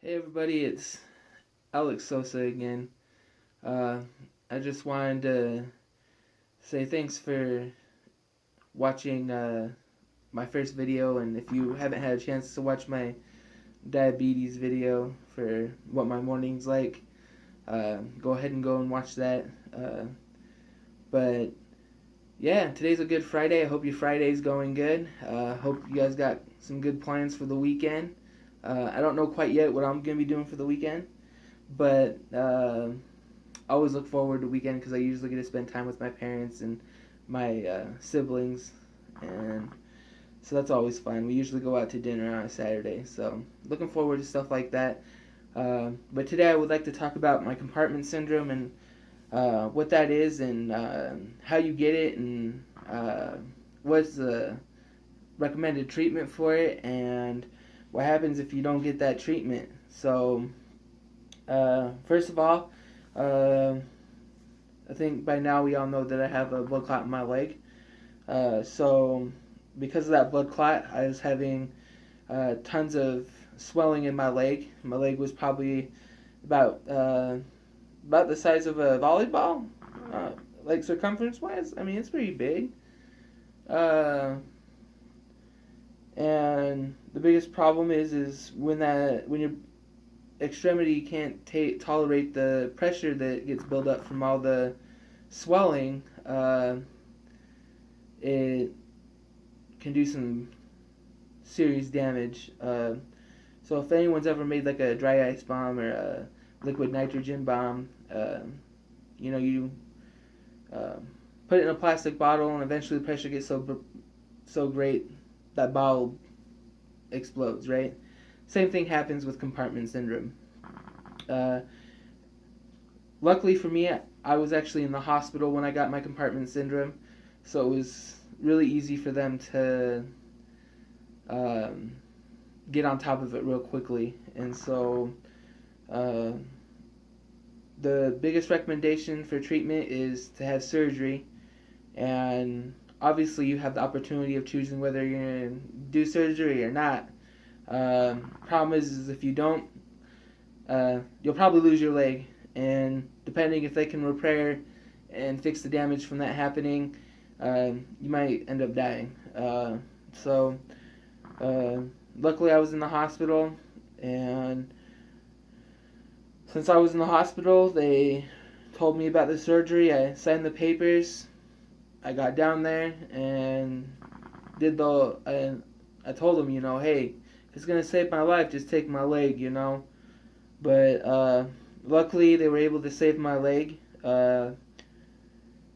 Hey everybody, it's Alex Sosa again. Uh, I just wanted to say thanks for watching my first video, and if you haven't had a chance to watch my diabetes video for what my morning's like, go ahead and go and watch that. But yeah, today's a good Friday. I hope your Friday's going good. Hope you guys got some good plans for the weekend. I don't know quite yet what I'm going to be doing for the weekend, but I always look forward to weekend because I usually get to spend time with my parents and my siblings, and so that's always fun. We usually go out to dinner on a Saturday, so looking forward to stuff like that. But today I would like to talk about my compartment syndrome and what that is, and how you get it, and what's the recommended treatment for it, and what happens if you don't get that treatment. So first of all, I think by now we all know that I have a blood clot in my leg. So because of that blood clot, I was having tons of swelling in my leg. My leg was probably about about the size of a volleyball, like circumference wise. I mean, it's pretty big. Uh, and the biggest problem is when your extremity can't tolerate the pressure that gets built up from all the swelling, it can do some serious damage. So if anyone's ever made like a dry ice bomb or a liquid nitrogen bomb, you uh, put it in a plastic bottle, and eventually the pressure gets so great that bottle explodes, right? Same thing happens with compartment syndrome. Uh, Luckily for me, I was actually in the hospital when I got my compartment syndrome, so it was really easy for them to um, get on top of it real quickly. And so uh, the biggest recommendation for treatment is to have surgery, and obviously you have the opportunity of choosing whether you're going to do surgery or not. Problem is if you don't, you'll probably lose your leg, and depending if they can repair and fix the damage from that happening, you might end up dying. So, uh, luckily I was in the hospital, and since I was in the hospital, they told me about the surgery. I signed the papers. I got down there and did I told them, hey, if it's gonna save my life, just take my leg. But luckily, they were able to save my leg.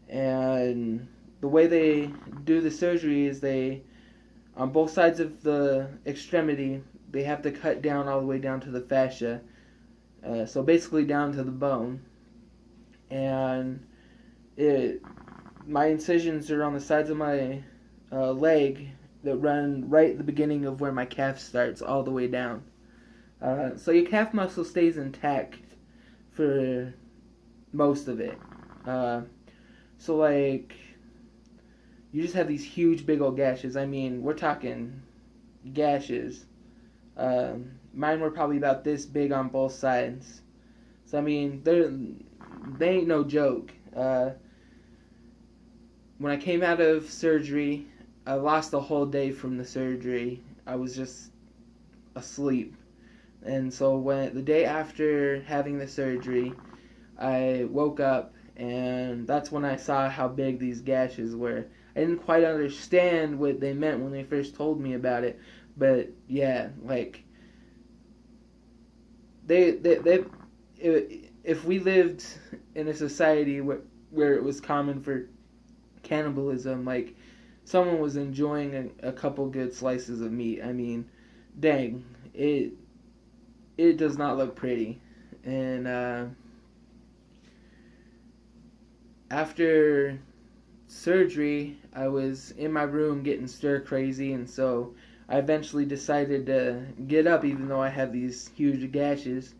And the way they do the surgery is on both sides of the extremity, they have to cut down all the way down to the fascia. So basically down to the bone. And my incisions are on the sides of my leg that run right at the beginning of where my calf starts all the way down. So your calf muscle stays intact for most of it. So like, you just have these huge big old gashes. I mean, we're talking gashes. Mine were probably about this big on both sides. So I mean, they ain't no joke. When I came out of surgery, I lost a whole day from the surgery. I was just asleep. And so when the day after having the surgery, I woke up, and that's when I saw how big these gashes were. I didn't quite understand what they meant when they first told me about it, but yeah, like they if we lived in a society where it was common for cannibalism, like someone was enjoying a couple good slices of meat. I mean, dang, it does not look pretty. And after surgery, I was in my room getting stir crazy, and so I eventually decided to get up, even though I had these huge gashes.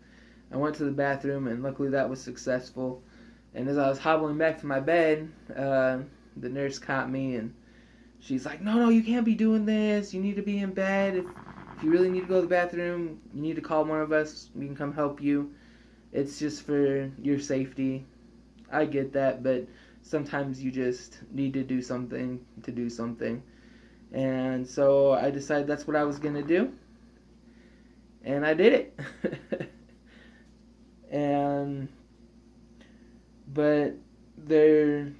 I went to the bathroom, and luckily that was successful. And as I was hobbling back to my bed, the nurse caught me, and she's like, "No, you can't be doing this. You need to be in bed. If if you really need to go to the bathroom, you need to call one of us. We can come help you. It's just for your safety. I get that, but sometimes you just need to do something to do something. And so I decided that's what I was going to do. And I did it. and But there,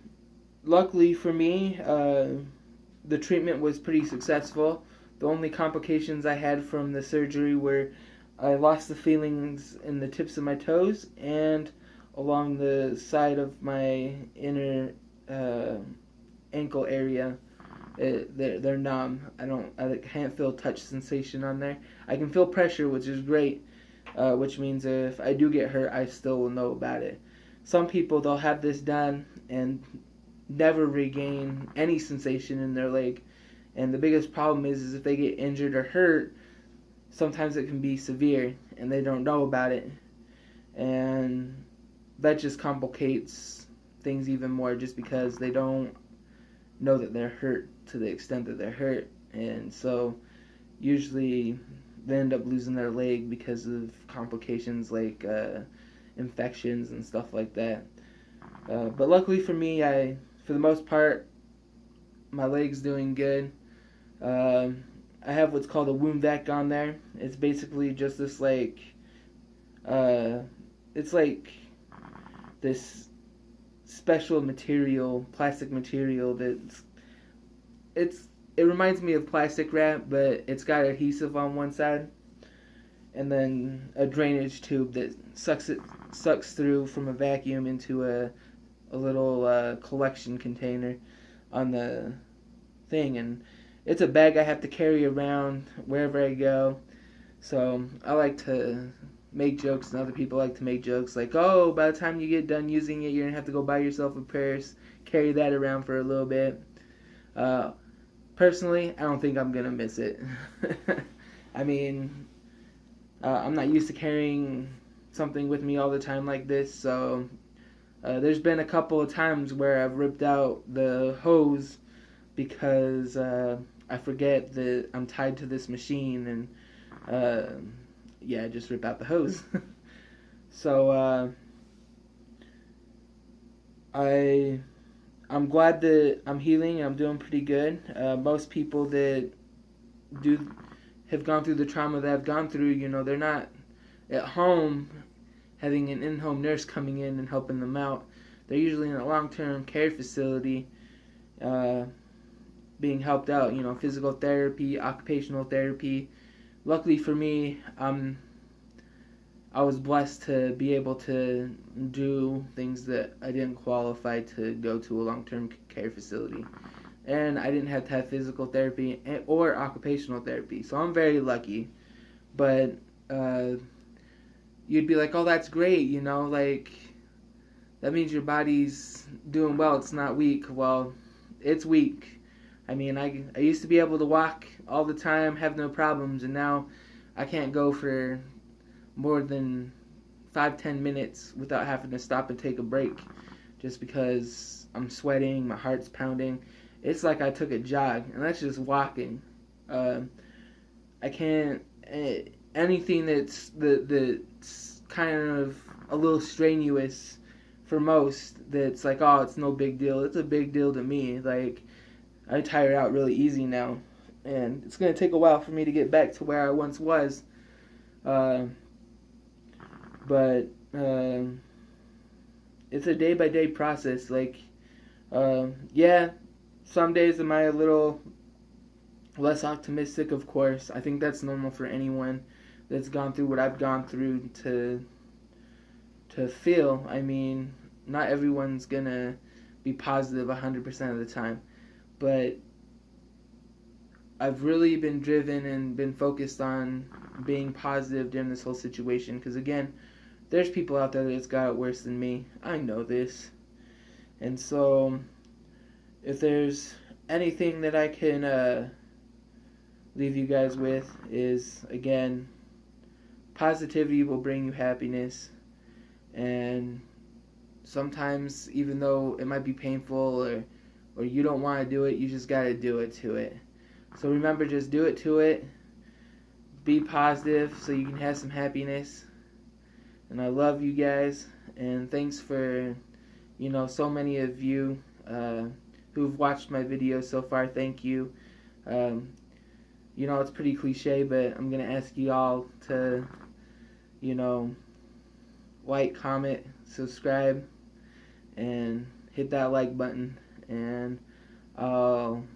luckily for me, the treatment was pretty successful. The only complications I had from the surgery were I lost the feelings in the tips of my toes and along the side of my inner ankle area. They're numb. I can't feel touch sensation on there. I can feel pressure, which is great, which means if I do get hurt, I still will know about it. Some people, they'll have this done and never regain any sensation in their leg. And the biggest problem is if they get injured or hurt, sometimes it can be severe and they don't know about it. And that just complicates things even more just because they don't know that they're hurt to the extent that they're hurt. And so usually they end up losing their leg because of complications like infections and stuff like that. But luckily for me, for the most part, my leg's doing good. I have what's called a wound vac on there. It's basically just this it's like this special material, plastic material it reminds me of plastic wrap, but it's got adhesive on one side, and then a drainage tube that sucks through from a vacuum into a little collection container on the thing, and it's a bag I have to carry around wherever I go. So I like to make jokes, and other people like to make jokes like, oh, by the time you get done using it, you're going to have to go buy yourself a purse, carry that around for a little bit. Personally, I don't think I'm going to miss it. I mean, I'm not used to carrying something with me all the time like this, so there's been a couple of times where I've ripped out the hose because I forget that I'm tied to this machine, and I just rip out the hose. So I'm glad that I'm healing and I'm doing pretty good. Most people that have gone through the trauma that I've gone through, they're not at home having an in-home nurse coming in and helping them out. They're usually in a long-term care facility being helped out, physical therapy, occupational therapy. Luckily for me, I was blessed to be able to do things that I didn't qualify to go to a long-term care facility. And I didn't have to have physical therapy or occupational therapy. So I'm very lucky. But you'd be like, oh, that's great, that means your body's doing well, it's not weak. Well, it's weak. I mean, I used to be able to walk all the time, have no problems, and now I can't go for more than 5-10 minutes without having to stop and take a break just because I'm sweating, my heart's pounding. It's like I took a jog, and that's just walking. I can't, anything that's kind of a little strenuous for most, that's like, oh, it's no big deal. It's a big deal to me. Like, I tire out really easy now, and it's going to take a while for me to get back to where I once was. But it's a day-by-day process. Some days am I a little less optimistic, of course. I think that's normal for anyone that's gone through what I've gone through to feel. I mean, not everyone's going to be positive 100% of the time. But I've really been driven and been focused on being positive during this whole situation. Because again, there's people out there that's got it worse than me. I know this. And so, if there's anything that I can leave you guys with is, again, positivity will bring you happiness. And sometimes, even though it might be painful or you don't want to do it, you just got to do it to it. So remember, just do it to it. be positive so you can have some happiness. And I love you guys. And thanks for, so many of you who've watched my videos so far. Thank you. It's pretty cliche, but I'm going to ask you all to, like, comment, subscribe, and hit that like button. And I'm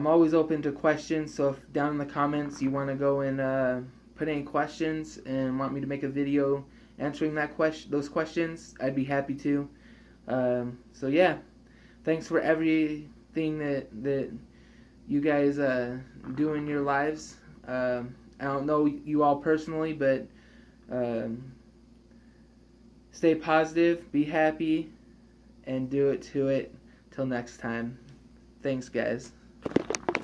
always open to questions, so if down in the comments you want to go and put any questions and want me to make a video answering those questions, I'd be happy to. So yeah, thanks for everything that you guys do in your lives. I don't know you all personally, but stay positive, be happy, and do it to it. Till next time. Thanks, guys.